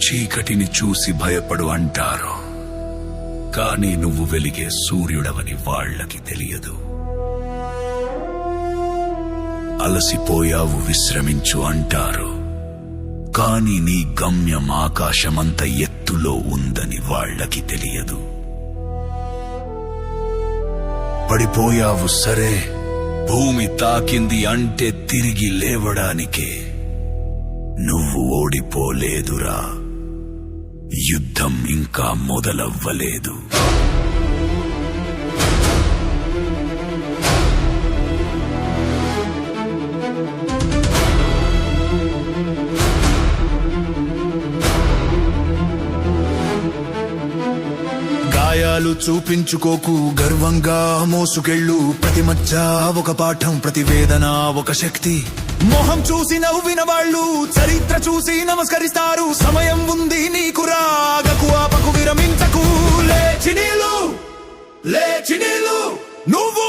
చీకటిని చూసి భయపడు అంటారు, కానీ నువ్వు వెలిగే సూర్యుడవని వాళ్ళకి తెలియదు. అలసిపోయావు విశ్రమించు అంటారు, కానీ నీ గమ్యం ఆకాశమంత ఎత్తులో ఉందని వాళ్ళకి తెలియదు. పడిపోయావు సరే, భూమి తాకింది అంటే తిరిగి లేవడానికే. నువ్వు ఓడిపోలేదురా, యుద్ధం ఇంకా మొదలవ్వలేదు. గాయాలు చూపించుకోకు, గర్వంగా మోసుకెళ్ళు. ప్రతి మధ్య ఒక పాఠం, ప్రతి వేదన ఒక శక్తి. మొహం చూసి నవ్విన వాళ్ళు చరిత్ర చూసి నమస్కరిస్తారు. సమయం ఉంది నీకు, రాగకు ఆపకు విరమించకు. లేచి నీళ్ళు, లేచి నీళ్ళు, నువ్వు